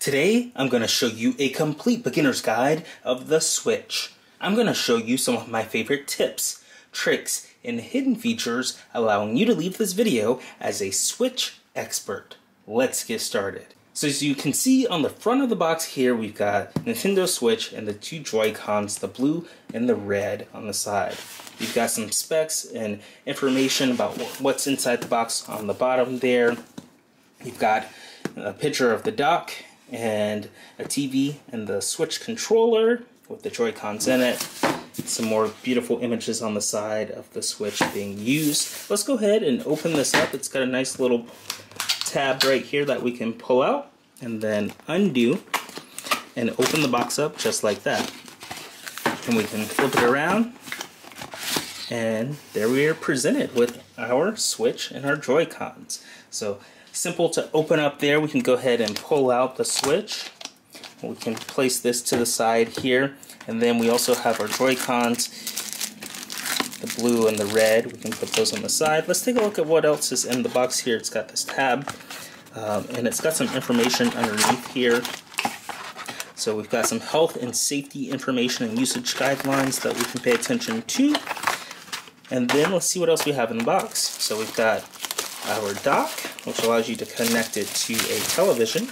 Today, I'm going to show you a complete beginner's guide of the Switch. I'm going to show you some of my favorite tips, tricks, and hidden features allowing you to leave this video as a Switch expert. Let's get started. So as you can see on the front of the box here, we've got Nintendo Switch and the two Joy-Cons, the blue and the red on the side. You've got some specs and information about what's inside the box on the bottom there. You've got a picture of the dock and a TV and the Switch controller with the Joy-Cons in it. Some more beautiful images on the side of the Switch being used. Let's go ahead and open this up. It's got a nice little tab right here that we can pull out and then undo and open the box up just like that. And we can flip it around, and there we are presented with our Switch and our Joy-Cons. So simple to open up there. We can go ahead and pull out the Switch. We can place this to the side here, and then we also have our Joy-Cons, the blue and the red. We can put those on the side. Let's take a look at what else is in the box here. It's got this tab, and it's got some information underneath here. So we've got some health and safety information and usage guidelines that we can pay attention to. And then let's see what else we have in the box. So we've got our dock, which allows you to connect it to a television.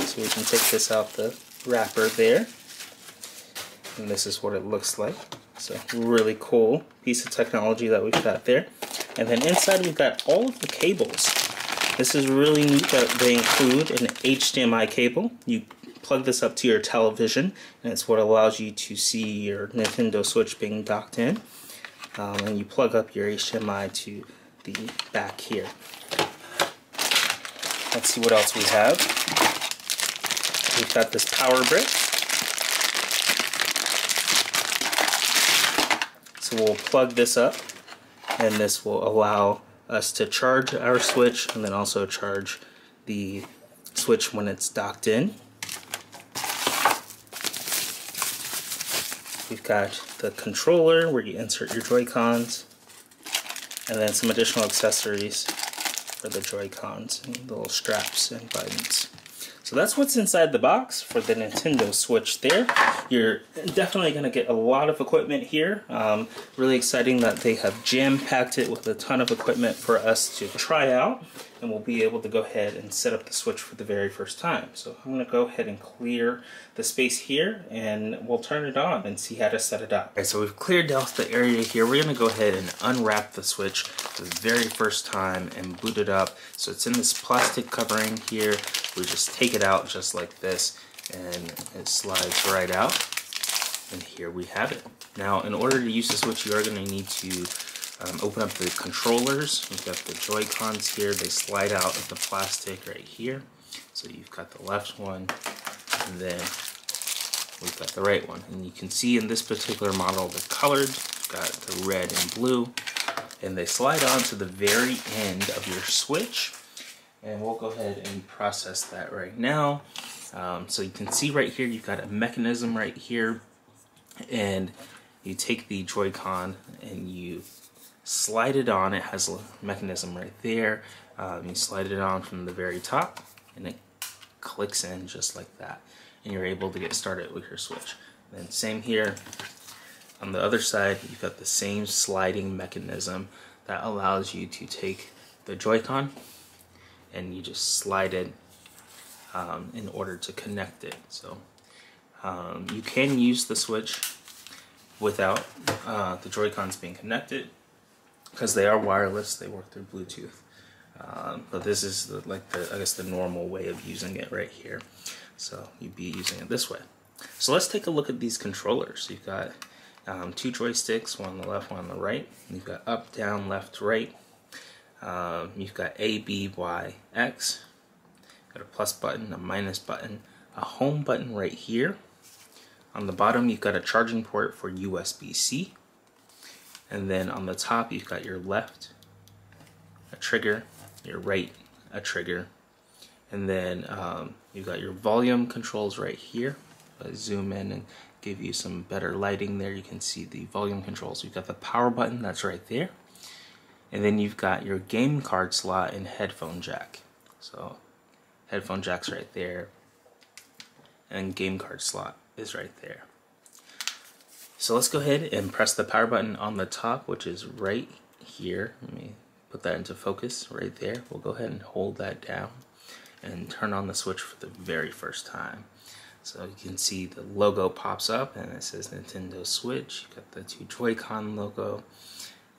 So we can take this out the wrapper there. And this is what it looks like. So really cool piece of technology that we've got there. And then inside we've got all of the cables. This is really neat that they include an HDMI cable. You plug this up to your television, and it's what allows you to see your Nintendo Switch being docked in. And you plug up your HDMI to the back here. Let's see what else we have. We've got this power brick. So we'll plug this up, and this will allow us to charge our Switch and then also charge the Switch when it's docked in. We've got the controller where you insert your Joy-Cons, and then some additional accessories for the Joy-Cons, and little straps and buttons. So that's what's inside the box for the Nintendo Switch there. You're definitely going to get a lot of equipment here. Really exciting that they have jam-packed it with a ton of equipment for us to try out. And we'll be able to go ahead and set up the Switch for the very first time. So I'm going to go ahead and clear the space here, and we'll turn it on and see how to set it up. Okay, so we've cleared out the area here. We're going to go ahead and unwrap the Switch for the very first time and boot it up. So it's in this plastic covering here. We just take it out just like this, and it slides right out. And here we have it. Now, in order to use the Switch, you are going to need to open up the controllers. We've got the Joy-Cons here. They slide out of the plastic right here. So you've got the left one, and then we've got the right one. And you can see in this particular model, they're colored. You've got the red and blue, and they slide on to the very end of your Switch. And we'll go ahead and process that right now. So you can see right here, you've got a mechanism right here, and you take the Joy-Con and you slide it on. It has a mechanism right there. You slide it on from the very top, and it clicks in just like that, and you're able to get started with your Switch. And then same here on the other side, you've got the same sliding mechanism that allows you to take the Joy-Con and you just slide it in order to connect it. So you can use the Switch without the Joy-Cons being connected, because they are wireless. They work through Bluetooth. But this is I guess the normal way of using it right here. So you'd be using it this way. So let's take a look at these controllers. You've got two joysticks, one on the left, one on the right. You've got up, down, left, right. You've got A, B, Y, X. Got a plus button, a minus button, a home button right here. On the bottom, you've got a charging port for USB-C. And then on the top, you've got your left, a trigger, your right, a trigger. And then you've got your volume controls right here. If I zoom in and give you some better lighting there, you can see the volume controls. You've got the power button, that's right there. And then you've got your game card slot and headphone jack. So headphone jack's right there, and game card slot is right there. So let's go ahead and press the power button on the top, which is right here. Let me put that into focus right there. We'll go ahead and hold that down and turn on the switch for the very first time. So you can see the logo pops up and it says Nintendo Switch. You've got the two Joy-Con logo.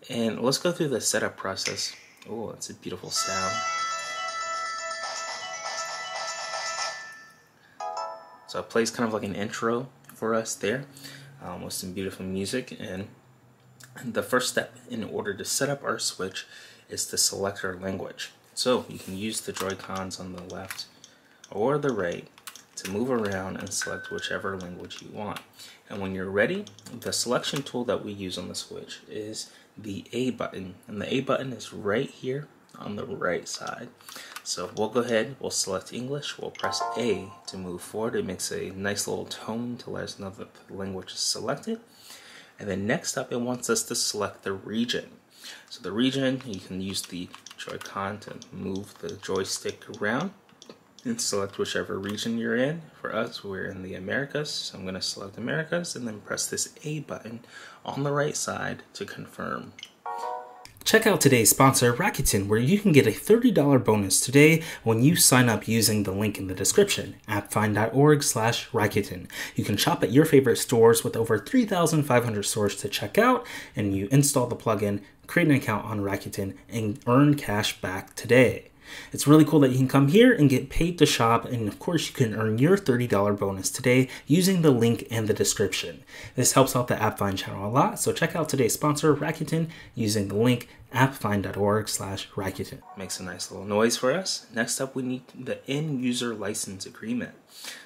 And let's go through the setup process. Oh, it's a beautiful sound. So it plays kind of like an intro for us there with some beautiful music. And the first step in order to set up our Switch is to select our language. So you can use the Joy-Cons on the left or the right to move around and select whichever language you want. And when you're ready, the selection tool that we use on the Switch is the A button, and the A button is right here on the right side. So we'll go ahead, we'll select English, we'll press A to move forward. It makes a nice little tone to let us know that the language is selected. And then next up, it wants us to select the region. So the region, you can use the Joy-Con to move the joystick around and select whichever region you're in. For us, we're in the Americas, so I'm going to select Americas and then press this A button on the right side to confirm. Check out today's sponsor, Rakuten, where you can get a $30 bonus today when you sign up using the link in the description, appfind.org/Rakuten. You can shop at your favorite stores with over 3,500 stores to check out, and you install the plugin, create an account on Rakuten, and earn cash back today. It's really cool that you can come here and get paid to shop, and of course you can earn your $30 bonus today using the link in the description. This helps out the AppFind channel a lot, so check out today's sponsor, Rakuten, using the link appfind.org/Rakuten. Makes a nice little noise for us. Next up, we need the end user license agreement.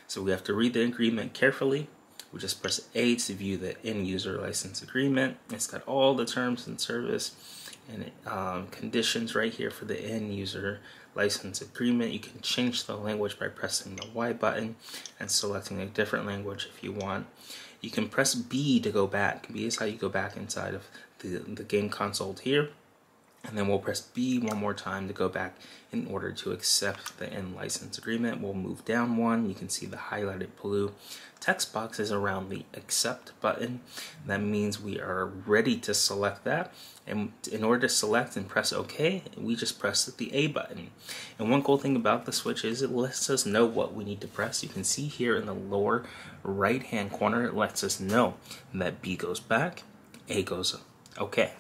So we have to read the agreement carefully. We just press A to view the end user license agreement. It's got all the terms and service and conditions right here for the end user license agreement. You can change the language by pressing the Y button and selecting a different language if you want. You can press B to go back. B is how you go back inside of the game console here. And then we'll press B one more time to go back in order to accept the end license agreement. We'll move down one. You can see the highlighted blue text box is around the accept button. That means we are ready to select that. And in order to select and press OK, we just press the A button. And one cool thing about the Switch is it lets us know what we need to press. You can see here in the lower right hand corner, it lets us know that B goes back, A goes OK.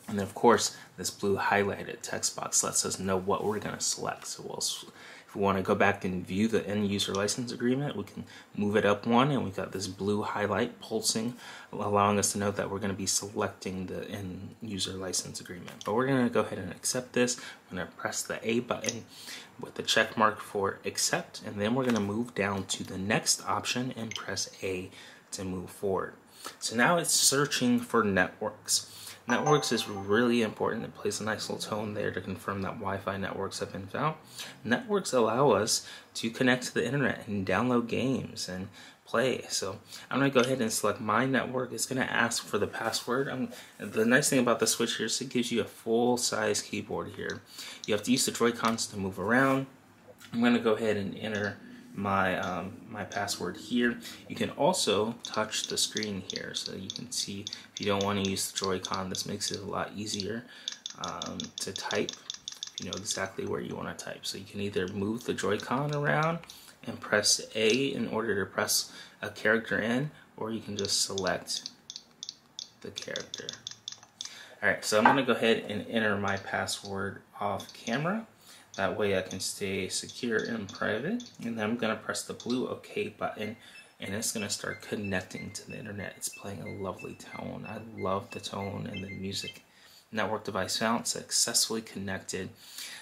And then of course, this blue highlighted text box lets us know what we're going to select. So if we want to go back and view the end user license agreement, we can move it up one, and we've got this blue highlight pulsing, allowing us to know that we're going to be selecting the end user license agreement. But we're going to go ahead and accept this. I'm going to press the A button with the check mark for accept, and then we're going to move down to the next option and press A to move forward. So now it's searching for networks. Networks is really important. It plays a nice little tone there to confirm that Wi-Fi networks have been found. Networks allow us to connect to the internet and download games and play. So I'm going to go ahead and select my network. It's going to ask for the password. The nice thing about the Switch here is it gives you a full-size keyboard here. You have to use the Joy-Cons to move around. I'm going to go ahead and enter my my password here. You can also touch the screen here, so you can see if you don't want to use the Joy-Con, this makes it a lot easier to type. You know exactly where you want to type. So you can either move the Joy-Con around and press A in order to press a character in, or you can just select the character. Alright, so I'm going to go ahead and enter my password off camera. That way I can stay secure and private. And then I'm going to press the blue OK button, and it's going to start connecting to the internet. It's playing a lovely tone. I love the tone and the music. Network device found, successfully connected.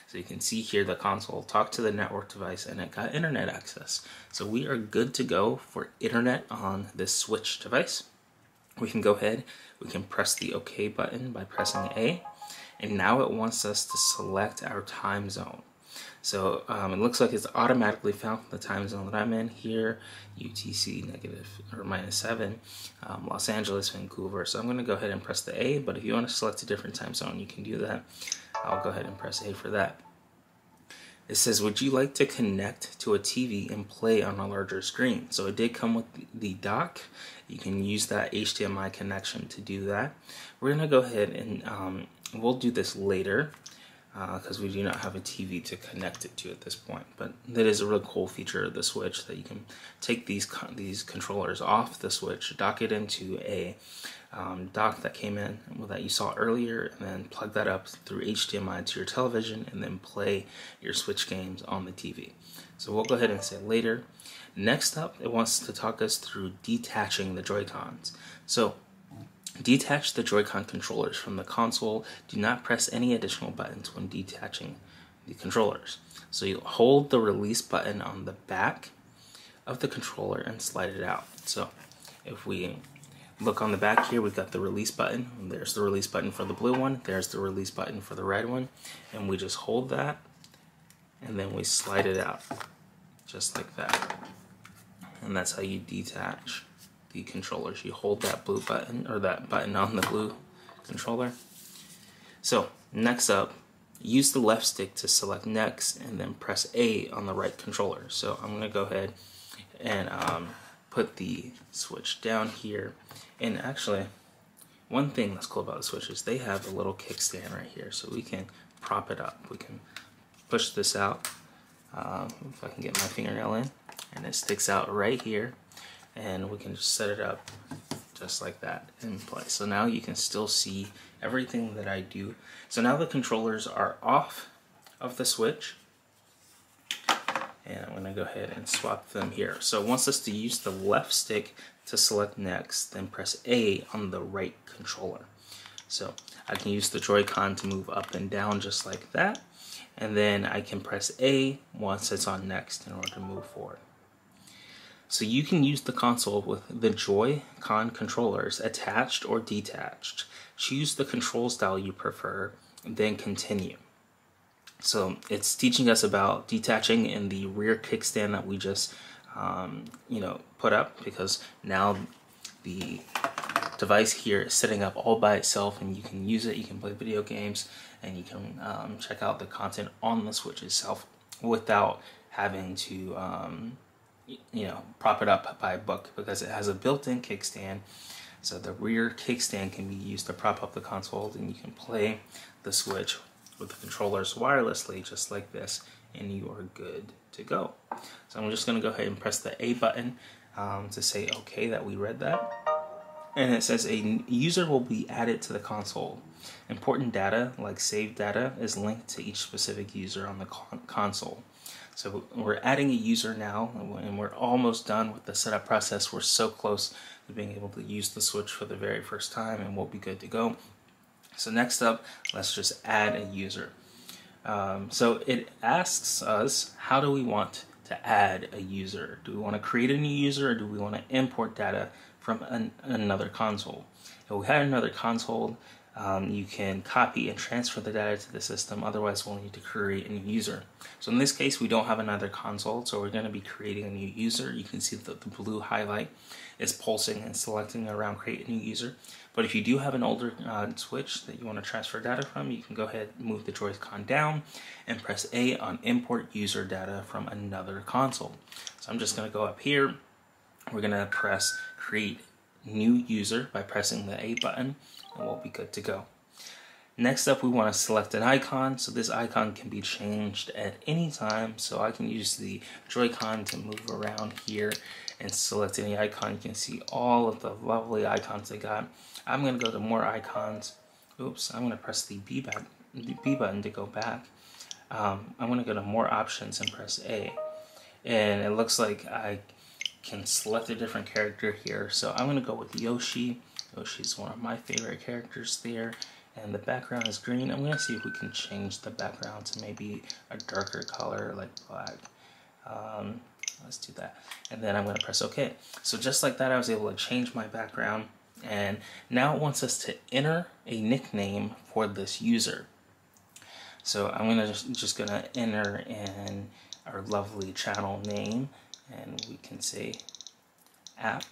So you can see here the console talked to the network device and it got internet access. So we are good to go for internet on this Switch device. We can go ahead, we can press the OK button by pressing A. And now it wants us to select our time zone. So it looks like it's automatically found the time zone that I'm in here, UTC -7, Los Angeles, Vancouver. So I'm going to go ahead and press the A, but if you want to select a different time zone, you can do that. I'll go ahead and press A for that. It says, would you like to connect to a TV and play on a larger screen? So it did come with the dock. You can use that HDMI connection to do that. We're gonna go ahead and we'll do this later because we do not have a TV to connect it to at this point. But that is a really cool feature of the Switch, that you can take these controllers off the Switch, dock it into a dock that came in that you saw earlier, and then plug that up through HDMI to your television, and then play your Switch games on the TV. So we'll go ahead and say later. Next up, it wants to talk us through detaching the Joy-Cons. So detach the Joy-Con controllers from the console. Do not press any additional buttons when detaching the controllers. So you hold the release button on the back of the controller and slide it out. So if we look on the back here, we've got the release button. There's the release button for the blue one. There's the release button for the red one. And we just hold that, and then we slide it out, just like that. And that's how you detach the controllers. You hold that blue button, or that button on the blue controller. So next up, use the left stick to select next, and then press A on the right controller. So I'm gonna go ahead and put the Switch down here. And actually, one thing that's cool about the Switch is they have a little kickstand right here, so we can prop it up. We can push this out, if I can get my fingernail in, and it sticks out right here, and we can just set it up just like that in place. So now you can still see everything that I do. So now the controllers are off of the Switch, and I'm gonna go ahead and swap them here. So it wants us to use the left stick to select next, then press A on the right controller. So I can use the Joy-Con to move up and down just like that, and then I can press A once it's on next in order to move forward. So you can use the console with the Joy-Con controllers attached or detached. Choose the control style you prefer, then continue. So it's teaching us about detaching in the rear kickstand that we just put up, because now the device here is sitting up all by itself, and you can use it, you can play video games, and you can check out the content on the Switch itself without having to prop it up by a book, because it has a built-in kickstand. So the rear kickstand can be used to prop up the console, and you can play the Switch with the controllers wirelessly just like this, and you are good to go. So I'm just going to go ahead and press the A button to say okay that we read that. And it says a user will be added to the console. Important data like saved data is linked to each specific user on the console. So we're adding a user now, and we're almost done with the setup process. We're so close to being able to use the Switch for the very first time, and we'll be good to go. So next up, let's just add a user. So it asks us, how do we want to add a user? Do we want to create a new user, or do we want to import data from another console? If we had another console, you can copy and transfer the data to the system. Otherwise, we'll need to create a new user. So in this case, we don't have another console, so we're going to be creating a new user. You can see that the blue highlight is pulsing and selecting around create a new user. But if you do have an older Switch that you want to transfer data from, you can go ahead and move the Joy-Con down and press A on import user data from another console. So I'm just going to go up here. We're going to press create new user by pressing the A button, and we'll be good to go. Next up, we want to select an icon. So this icon can be changed at any time. So I can use the Joy-Con to move around here and select any icon. You can see all of the lovely icons I got. I'm going to go to more icons. Oops, I'm going to press the B button to go back. I'm going to go to more options and press A. And it looks like I can select a different character here. So I'm going to go with Yoshi. Yoshi's one of my favorite characters there. And the background is green. I'm going to see if we can change the background to maybe a darker color like black. Let's do that. And then I'm going to press OK. So just like that, I was able to change my background. And now it wants us to enter a nickname for this user. So I'm going to just going to enter in our lovely channel name, and we can say app.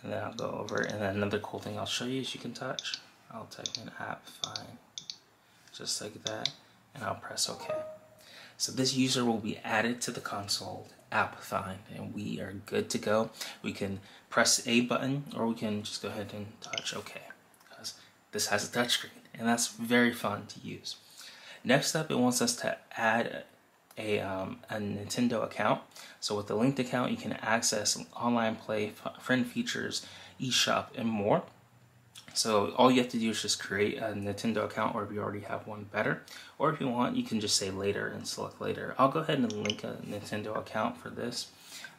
And then I'll go over, and then another cool thing I'll show you is you can touch. I'll type in AppFind, just like that, and I'll press OK. So this user will be added to the console AppFind, and we are good to go. We can press A button, or we can just go ahead and touch OK, because this has a touchscreen, and that's very fun to use. Next up, it wants us to add a Nintendo account. So with the linked account, you can access online play, friend features, eShop, and more. So all you have to do is just create a Nintendo account, or if you already have one, better. Or if you want, you can just say later and select later. I'll go ahead and link a Nintendo account for this.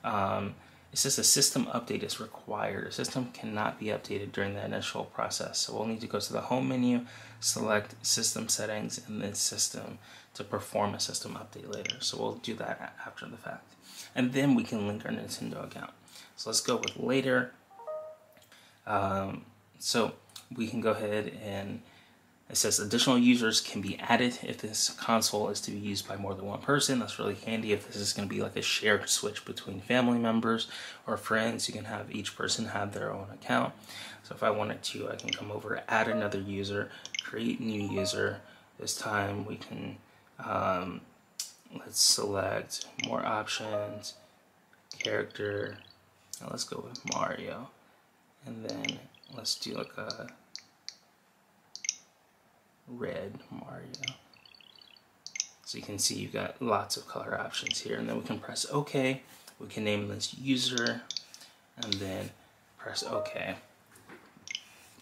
It says a system update is required. A system cannot be updated during the initial process. So we'll need to go to the home menu, select system settings, and then system to perform a system update later. So we'll do that after the fact. And then we can link our Nintendo account. So let's go with later. So we can go ahead and it says additional users can be added if this console is to be used by more than one person. That's really handy if this is going to be like a shared switch between family members or friends. You can have each person have their own account. So if I wanted to, I can come over, add another user, create new user. This time we can, let's select more options, character. Now let's go with Mario. And then let's do like a red Mario. So you can see you've got lots of color options here, and then we can press OK. We can name this user and then press OK.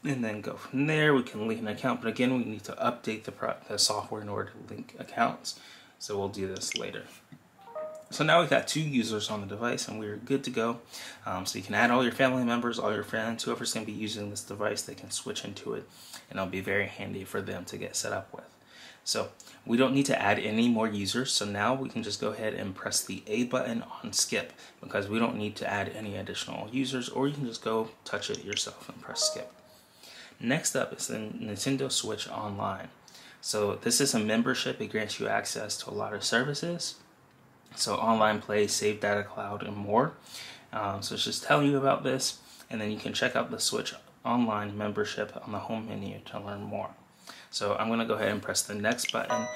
And then go from there. We can link an account, but again, we need to update the software in order to link accounts. So we'll do this later. So now we've got 2 users on the device, and we're good to go. So you can add all your family members, all your friends, whoever's going to be using this device, they can switch into it, and it'll be very handy for them to get set up with. So we don't need to add any more users, so now we can just go ahead and press the A button on skip, because we don't need to add any additional users, or you can just go touch it yourself and press skip. Next up is the Nintendo Switch Online. So this is a membership. It grants you access to a lot of services. So online play, save data cloud, and more. So it's just telling you about this, and then you can check out the Switch Online membership on the home menu to learn more. So I'm going to go ahead and press the next button,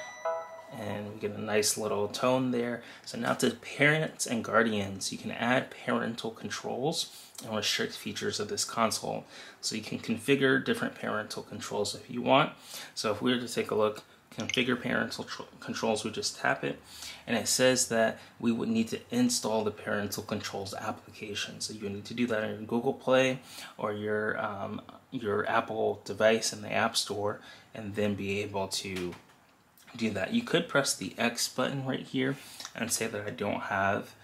and we get a nice little tone there. So now to parents and guardians, you can add parental controls and restrict features of this console. So you can configure different parental controls if you want. So if we were to take a look, configure parental controls, we just tap it, and it says that we would need to install the parental controls application. So you need to do that on your Google Play or your Apple device in the App Store, and then be able to do that. You could press the X button right here and say that I don't have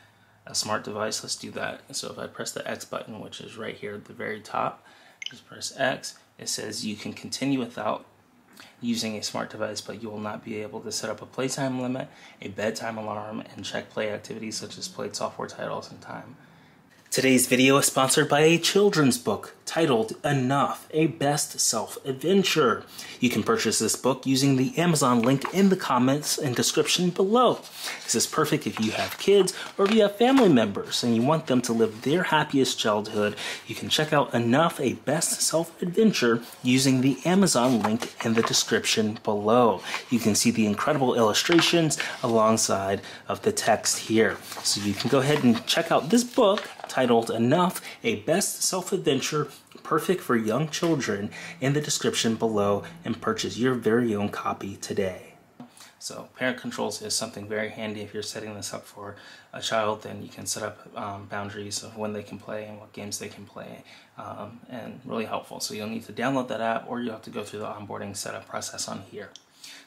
a smart device. Let's do that. So if I press the X button, which is right here at the very top, just press X, it says you can continue without using a smart device, but you will not be able to set up a playtime limit, a bedtime alarm, and check play activities such as played software titles and time. Today's video is sponsored by a children's book titled Enough, a Best Self-Adventure. You can purchase this book using the Amazon link in the comments and description below. This is perfect if you have kids or if you have family members and you want them to live their happiest childhood. You can check out Enough, a Best Self-Adventure using the Amazon link in the description below. You can see the incredible illustrations alongside of the text here. So you can go ahead and check out this book titled Enough, a Best Self-Adventure, perfect for young children, in the description below, and purchase your very own copy today. So parent controls is something very handy. If you're setting this up for a child, then you can set up boundaries of when they can play and what games they can play, and really helpful. So you'll need to download that app, or you'll have to go through the onboarding setup process on here.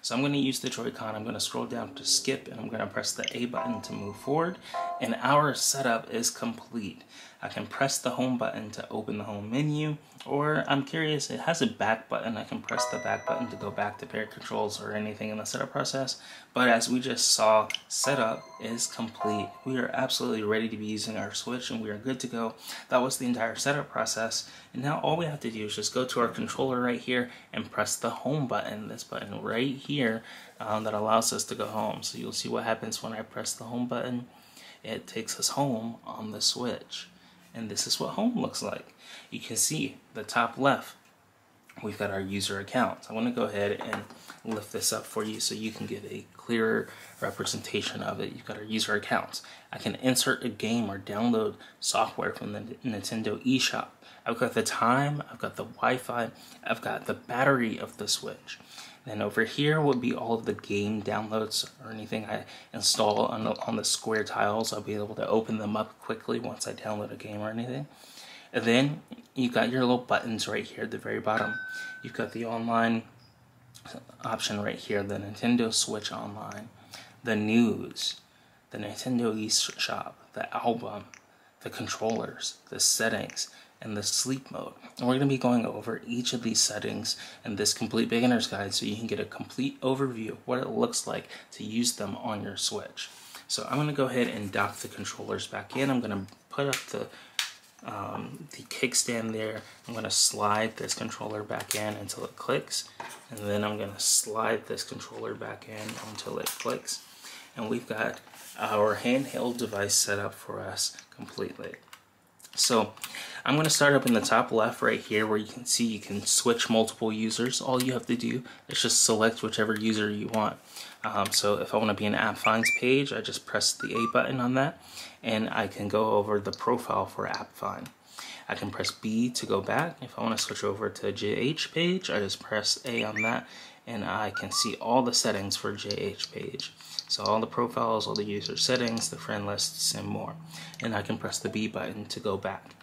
So I'm going to use the Joy-Con. I'm going to scroll down to skip, and I'm going to press the A button to move forward, and our setup is complete. I can press the home button to open the home menu, or I'm curious, it has a back button. I can press the back button to go back to parent controls or anything in the setup process. But as we just saw, setup is complete. We are absolutely ready to be using our Switch, and we are good to go. That was the entire setup process. And now all we have to do is just go to our controller right here and press the home button, this button right here, that allows us to go home. So you'll see what happens when I press the home button. It takes us home on the Switch. And this is what home looks like. You can see the top left we've got our user account. I want to go ahead and lift this up for you so you can get a clearer representation of it. You've got our user accounts. I can insert a game or download software from the Nintendo eShop. I've got the time, I've got the Wi-Fi, I've got the battery of the Switch. Then over here would be all of the game downloads or anything I install on the square tiles. I'll be able to open them up quickly once I download a game or anything. And then you've got your little buttons right here at the very bottom. You've got the online option right here, the Nintendo Switch Online, the news, the Nintendo eShop, the album, the controllers, the settings, and the sleep mode. And we're going to be going over each of these settings in this complete beginner's guide so you can get a complete overview of what it looks like to use them on your Switch. So I'm going to go ahead and dock the controllers back in. I'm going to put up the kickstand there. I'm going to slide this controller back in until it clicks, and then I'm going to slide this controller back in until it clicks, and we've got our handheld device set up for us completely. So I'm going to start up in the top left right here where you can see you can switch multiple users. All you have to do is just select whichever user you want. So if I want to be in AppFind's page, I just press the A button on that, and I can go over the profile for AppFind. I can press B to go back. If I want to switch over to JH page, I just press A on that, and I can see all the settings for JH page. So all the profiles, all the user settings, the friend lists, and more. And I can press the B button to go back.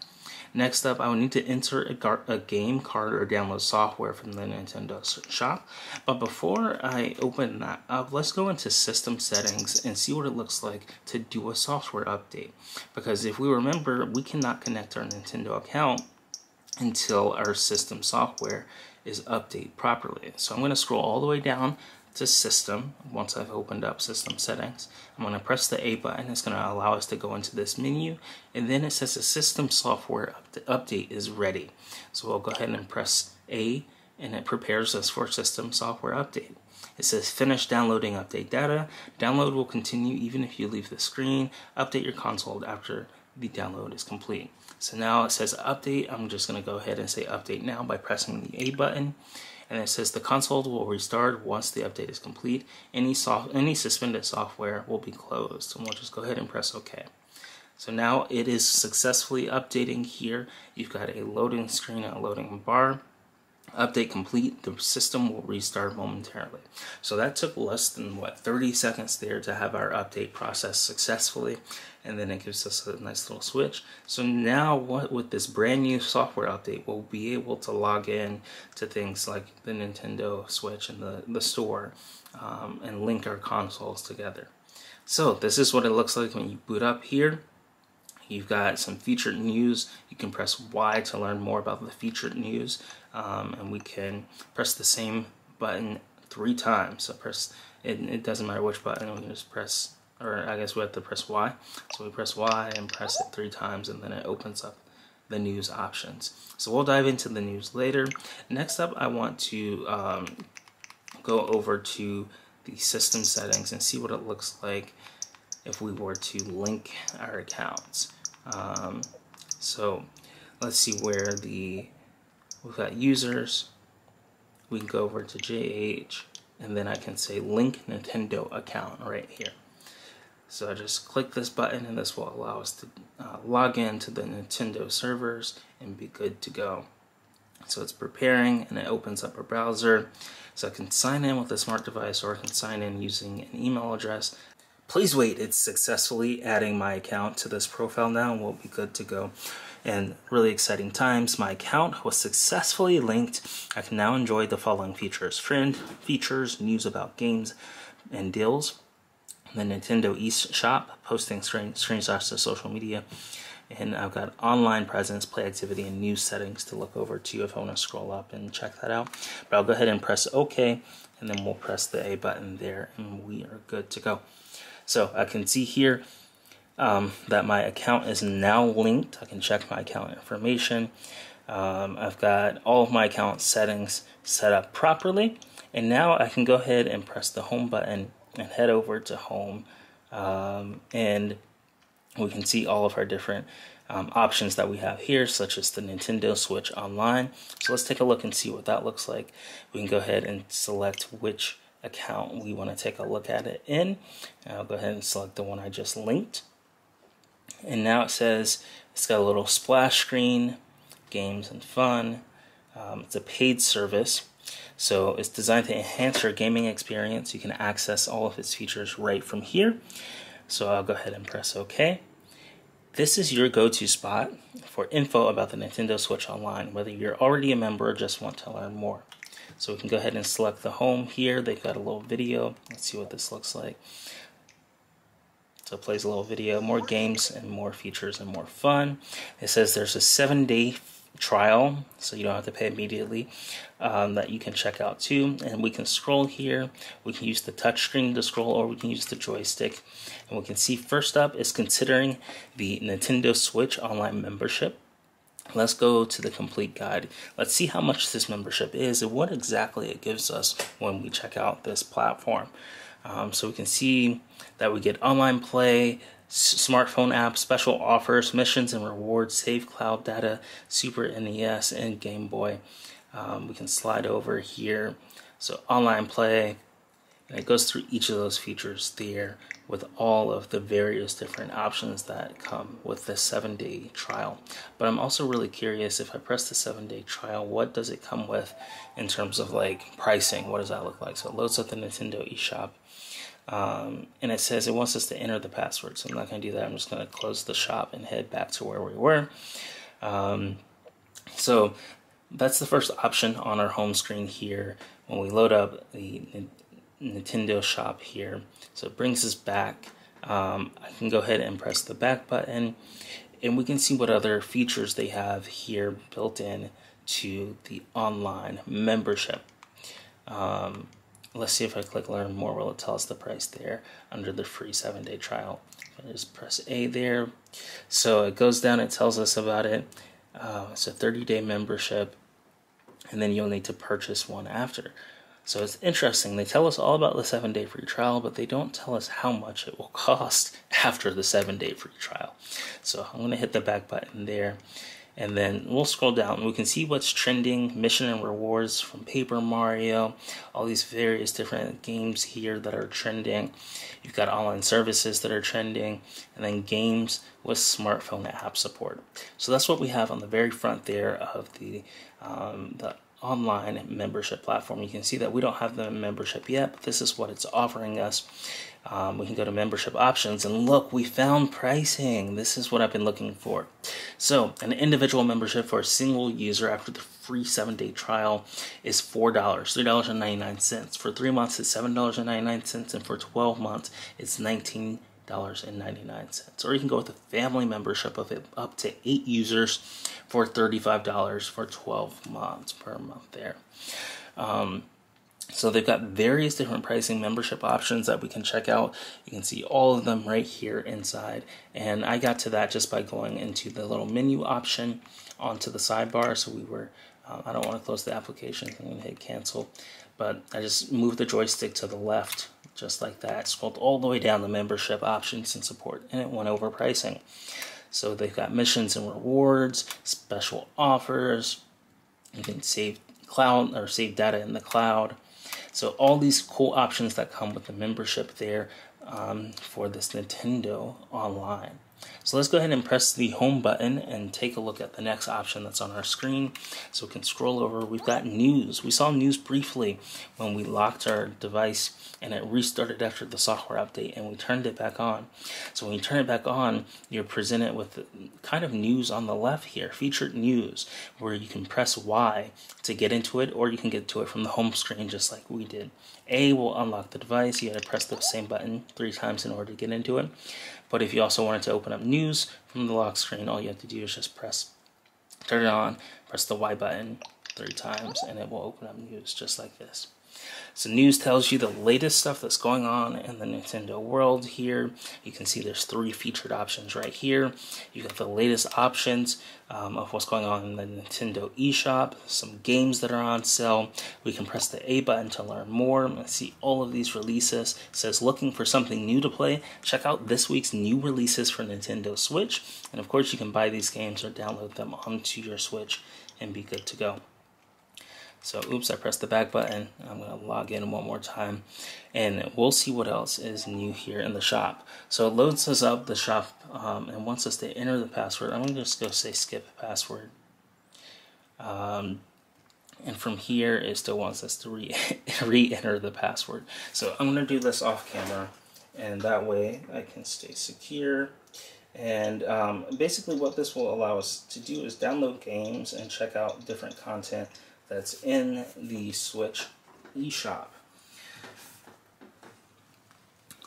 Next up, I will need to insert a game card or download software from the Nintendo shop. But before I open that up, let's go into system settings and see what it looks like to do a software update. Because if we remember, we cannot connect our Nintendo account until our system software is updated properly. So I'm going to scroll all the way down to system. Once I've opened up system settings, I'm going to press the A button. It's going to allow us to go into this menu, and then it says the system software update is ready. So we'll go ahead and press A, and it prepares us for system software update. It says finish downloading update data. Download will continue even if you leave the screen. Update your console after the download is complete. So now it says update. I'm just going to go ahead and say update now by pressing the A button. And it says the console will restart once the update is complete. Any suspended software will be closed. And we'll just go ahead and press OK. So now it is successfully updating here. You've got a loading screen and a loading bar. Update complete. The system will restart momentarily. So that took less than 30 seconds there to have our update process successfully, and then it gives us a nice little switch. So now with this brand new software update, we'll be able to log in to things like the Nintendo Switch and the store, and link our consoles together. So this is what it looks like when you boot up here. You've got some featured news. You can press Y to learn more about the featured news, and we can press the same button 3 times. So press it doesn't matter which button, we can just press, or I guess we have to press Y. So we press Y and press it 3 times, and then it opens up the news options. So we'll dive into the news later. Next up, I want to go over to the system settings and see what it looks like if we were to link our accounts. So let's see where we've got users. We can go over to JH, and then I can say link Nintendo account right here. So I just click this button, and this will allow us to log into the Nintendo servers and be good to go. So it's preparing, and it opens up a browser. So I can sign in with a smart device, or I can sign in using an email address. Please wait, it's successfully adding my account to this profile now, and we'll be good to go. And really exciting times, my account was successfully linked. I can now enjoy the following features: friend features, news about games and deals, the Nintendo eShop, posting screenshots to social media, and I've got online presence, play activity, and news settings to look over to if I want to scroll up and check that out. But I'll go ahead and press OK, and then we'll press the A button there, and we are good to go. So I can see here that my account is now linked. I can check my account information. I've got all of my account settings set up properly, and now I can go ahead and press the home button and head over to home, and We can see all of our different options that we have here, such as the Nintendo Switch Online. So let's take a look and see what that looks like. We can go ahead and select which account we want to take a look at it in. I'll go ahead and select the one I just linked. And now it says it's got a little splash screen, games and fun. It's a paid service. So it's designed to enhance your gaming experience. You can access all of its features right from here. So I'll go ahead and press OK. This is your go-to spot for info about the Nintendo Switch Online, whether you're already a member or just want to learn more. So we can go ahead and select the home here. They've got a little video. Let's see what this looks like. So it plays a little video, more games and more features and more fun. It says there's a 7-day trial, so you don't have to pay immediately, that you can check out too. And we can scroll here. We can use the touchscreen to scroll, or we can use the joystick. And we can see first up is considering the Nintendo Switch Online membership. Let's go to the complete guide. Let's see how much this membership is and what exactly it gives us when we check out this platform. So we can see that we get online play, smartphone apps, special offers, missions and rewards, save cloud data, Super NES, and Game Boy. We can slide over here. So online play, and it goes through each of those features there with all of the various different options that come with this 7-day trial. But I'm also really curious, if I press the 7-day trial, what does it come with in terms of like pricing? What does that look like? So it loads up the Nintendo eShop. And it says it wants us to enter the password, so I'm not going to do that. I'm just going to close the shop and head back to where we were. So that's the first option on our home screen here when we load up the Nintendo shop here. So it brings us back. I can go ahead and press the back button, and we can see what other features they have here built in to the online membership. Let's see if I click learn more, will it tell us the price there under the free 7-day trial. I just press A there. So it goes down, it tells us about it. It's a 30-day membership, and then you'll need to purchase one after. So it's interesting. They tell us all about the 7-day free trial, but they don't tell us how much it will cost after the 7-day free trial. So I'm going to hit the back button there, and then we'll scroll down. We can see what's trending, mission and rewards from Paper Mario, all these various different games here that are trending. You've got online services that are trending, and then games with smartphone app support. So that's what we have on the very front there of the online membership platform. You can see that we don't have the membership yet, but this is what it's offering us. We can go to membership options, and look, we found pricing. This is what I've been looking for. So an individual membership for a single user after the free 7-day trial is $4, $3.99. For 3 months, it's $7.99, and for 12 months, it's $19.99. Or you can go with a family membership of up to 8 users for $35 for 12 months per month there. So they've got various different pricing membership options that we can check out. You can see all of them right here inside. And I got to that just by going into the little menu option onto the sidebar. So we were, I don't want to close the application. I'm going to hit cancel. But I just moved the joystick to the left, just like that. Scrolled all the way down the membership options and support, and it went over pricing. So they've got missions and rewards, special offers. You can save cloud or save data in the cloud. So all these cool options that come with the membership there for this Nintendo Online. So let's go ahead and press the home button and take a look at the next option that's on our screen. So we can scroll over. We've got news. We saw news briefly when we locked our device and it restarted after the software update, and we turned it back on. So when you turn it back on, you're presented with kind of news on the left here, featured news, where you can press Y to get into it, or you can get to it from the home screen just like we did. A will unlock the device. You got to press the same button 3 times in order to get into it. But if you also wanted to open up news from the lock screen, all you have to do is just turn it on, press the Y button 3 times, and it will open up news just like this. So news tells you the latest stuff that's going on in the Nintendo world here. You can see there's 3 featured options right here. You got the latest options of what's going on in the Nintendo eShop, some games that are on sale. We can press the A button to learn more and see all of these releases. It says looking for something new to play. Check out this week's new releases for Nintendo Switch. And of course you can buy these games or download them onto your Switch and be good to go. So, oops, I pressed the back button. I'm going to log in one more time, and we'll see what else is new here in the shop. So it loads us up the shop and wants us to enter the password. I'm going to just go say skip password. And from here, it still wants us to re-enter the password. So I'm going to do this off camera, and that way I can stay secure. And basically what this will allow us to do is download games and check out different content that's in the Switch eShop.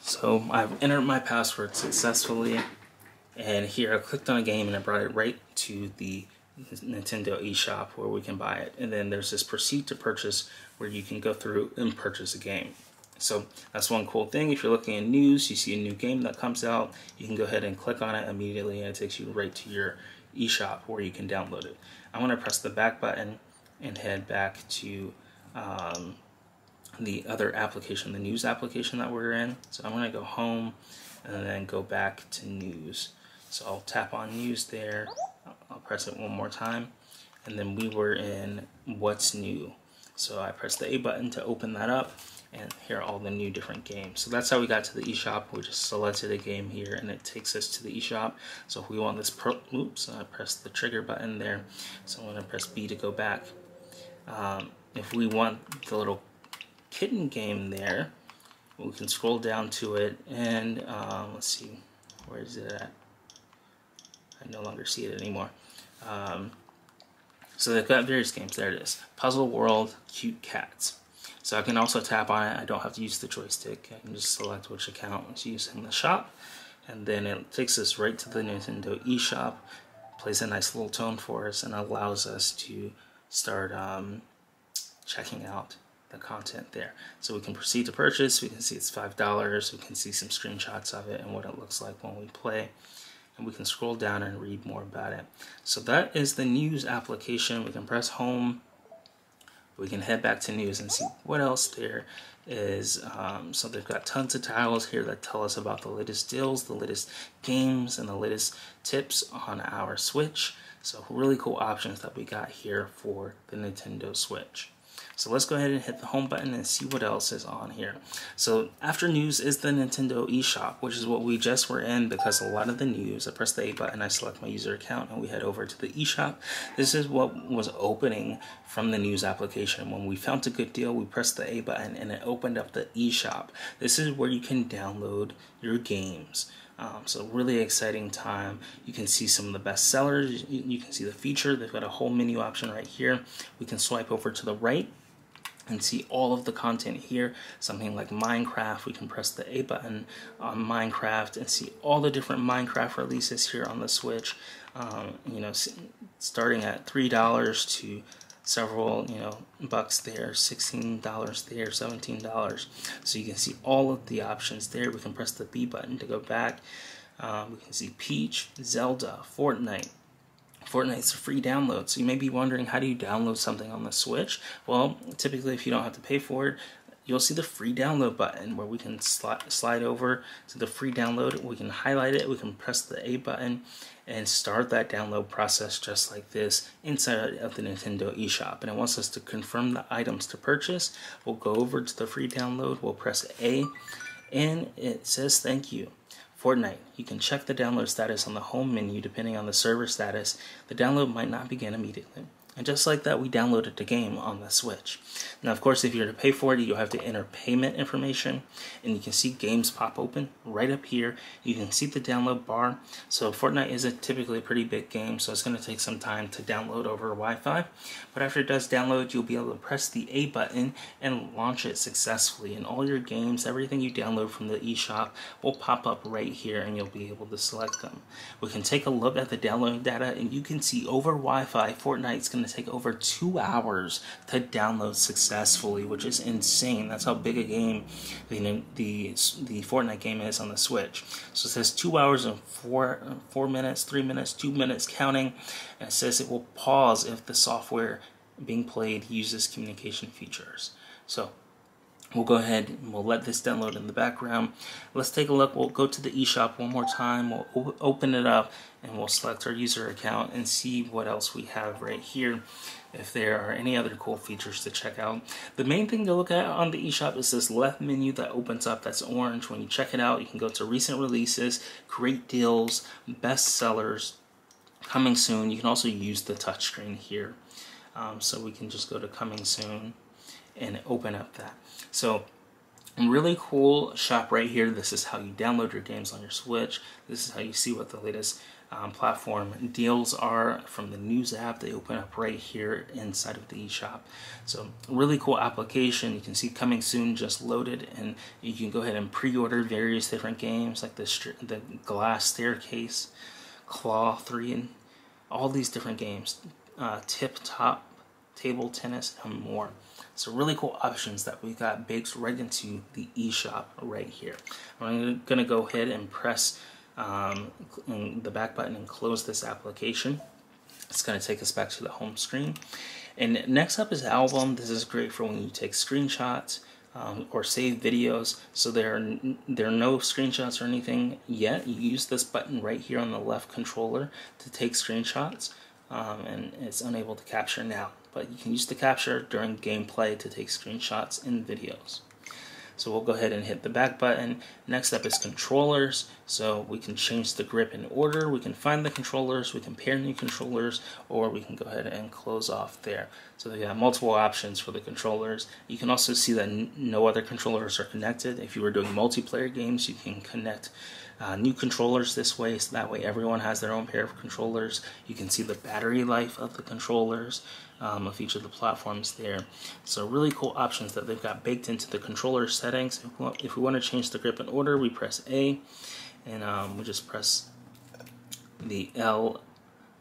So I've entered my password successfully, and here I clicked on a game and it brought it right to the Nintendo eShop where we can buy it. And then there's this proceed to purchase where you can go through and purchase a game. So that's one cool thing. If you're looking at news, you see a new game that comes out, you can go ahead and click on it immediately and it takes you right to your eShop where you can download it. I'm going to press the back button and head back to the other application, the news application that we're in. So I'm going to go home and then go back to news. So I'll tap on news there. I'll press it one more time. And then we were in what's new. So I press the A button to open that up. And here are all the new different games. So that's how we got to the eShop. We just selected a game here and it takes us to the eShop. So if we want this, oops, I pressed the trigger button there. So I'm going to press B to go back. If we want the little kitten game there, we can scroll down to it and let's see, where is it at? I no longer see it anymore. So they've got various games. There it is. Puzzle World, Cute Cats. So I can also tap on it. I don't have to use the joystick. I can just select which account is used in the shop. And then it takes us right to the Nintendo eShop, plays a nice little tone for us, and allows us to start checking out the content there. So we can proceed to purchase. We can see it's $5. We can see some screenshots of it and what it looks like when we play. And we can scroll down and read more about it. So that is the news application. We can press home. We can head back to news and see what else there is. So they've got tons of titles here that tell us about the latest deals, the latest games, and the latest tips on our Switch. So really cool options that we got here for the Nintendo Switch. So let's go ahead and hit the home button and see what else is on here. So after news is the Nintendo eShop, which is what we just were in because a lot of the news, I press the A button, I select my user account, and we head over to the eShop. This is what was opening from the news application. When we found a good deal, we pressed the A button and it opened up the eShop. This is where you can download your games. So really exciting time. You can see some of the best sellers. You can see the feature. They've got a whole menu option right here. We can swipe over to the right and see all of the content here. Something like Minecraft, we can press the A button on Minecraft and see all the different Minecraft releases here on the Switch. You know, starting at $3 to several, bucks there, $16 there, $17. So you can see all of the options there. We can press the B button to go back. We can see Peach, Zelda, Fortnite. Fortnite's a free download, so you may be wondering, how do you download something on the Switch? Well, typically if you don't have to pay for it, you'll see the free download button where we can slide over to the free download. We can highlight it, we can press the A button and start that download process just like this inside of the Nintendo eShop. And it wants us to confirm the items to purchase. We'll go over to the free download, we'll press A, and it says thank you. Fortnite, you can check the download status on the home menu depending on the server status. The download might not begin immediately. And just like that, we downloaded the game on the Switch. Now, of course, if you're to pay for it, you'll have to enter payment information. And you can see games pop open right up here. You can see the download bar. So Fortnite is typically a pretty big game, so it's going to take some time to download over Wi-Fi. But after it does download, you'll be able to press the A button and launch it successfully. And all your games, everything you download from the eShop will pop up right here, and you'll be able to select them. We can take a look at the download data, and you can see over Wi-Fi, Fortnite's going going to take over 2 hours to download successfully, which is insane. That's how big a game the Fortnite game is on the Switch. So it says 2 hours and 4 minutes, 3 minutes, 2 minutes counting, and it says it will pause if the software being played uses communication features. So we'll go ahead and we'll let this download in the background. Let's take a look. We'll go to the eShop one more time. We'll open it up and we'll select our user account and see what else we have right here, if there are any other cool features to check out. The main thing to look at on the eShop is this left menu that opens up that's orange. When you check it out, you can go to recent releases, great deals, best sellers, coming soon. You can also use the touchscreen here. So we can just go to coming soon and open up that. So really cool shop right here. This is how you download your games on your Switch. This is how you see what the latest platform deals are from the news app. They open up right here inside of the eShop. So really cool application. You can see coming soon just loaded, and you can go ahead and pre-order various different games like the Glass Staircase, Claw 3, and all these different games. Tip Top, Table Tennis, and more. So really cool options that we got baked right into the eShop right here. I'm going to go ahead and press the back button and close this application. It's going to take us back to the home screen. And next up is Album. This is great for when you take screenshots or save videos. So there are no screenshots or anything yet. You use this button right here on the left controller to take screenshots, and it's unable to capture now. But you can use the capture during gameplay to take screenshots in videos. So we'll go ahead and hit the back button. Next up is controllers. So we can change the grip and order. We can find the controllers. We can pair new controllers, or we can go ahead and close off there. So they have multiple options for the controllers. You can also see that no other controllers are connected. If you were doing multiplayer games, you can connect new controllers this way, so that way everyone has their own pair of controllers. You can see the battery life of the controllers of each of the platforms there. So really cool options that they've got baked into the controller settings. If we want to change the grip and order, we press A, and we just press the L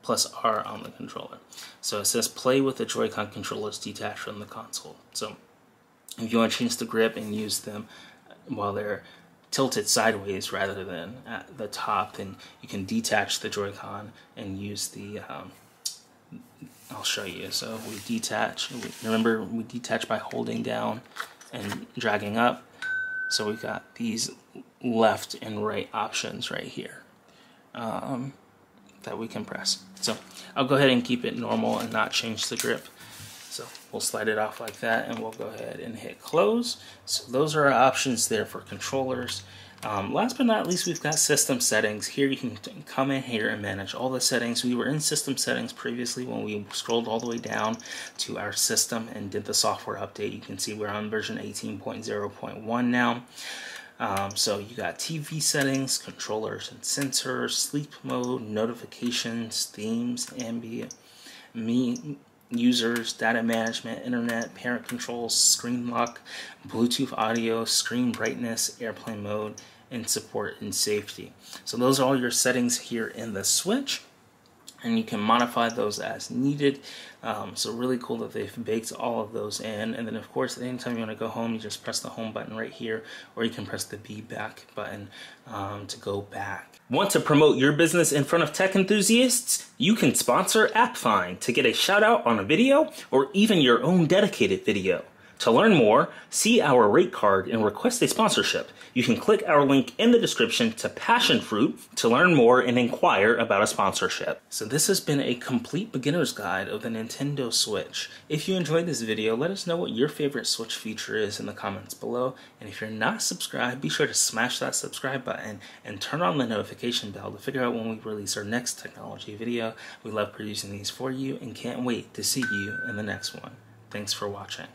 plus R on the controller. So it says play with the Joy-Con controllers detached from the console. So if you want to change the grip and use them while they're tilted sideways rather than at the top, then you can detach the Joy-Con and use the I'll show you. So we detach. Remember, we detach by holding down and dragging up. So we've got these left and right options right here that we can press. So I'll go ahead and keep it normal and not change the grip. So we'll slide it off like that, and we'll go ahead and hit close. So those are our options there for controllers. Last but not least, we've got system settings. Here you can come in here and manage all the settings. We were in system settings previously when we scrolled all the way down to our system and did the software update. You can see we're on version 18.0.1 now. So you got TV settings, controllers and sensors, sleep mode, notifications, themes, ambient, users, data management, internet, parent controls, screen lock, Bluetooth audio, screen brightness, airplane mode, and support and safety. So those are all your settings here in the Switch, and you can modify those as needed. So really cool that they've baked all of those in. And then of course, anytime you want to go home, you just press the home button right here, or you can press the be back button to go back. Want to promote your business in front of tech enthusiasts? You can sponsor AppFind to get a shout out on a video, or even your own dedicated video. To learn more, see our rate card and request a sponsorship. You can click our link in the description to Passion Fruit to learn more and inquire about a sponsorship. So this has been a complete beginner's guide of the Nintendo Switch. If you enjoyed this video, let us know what your favorite Switch feature is in the comments below. And if you're not subscribed, be sure to smash that subscribe button and turn on the notification bell to figure out when we release our next technology video. We love producing these for you and can't wait to see you in the next one. Thanks for watching.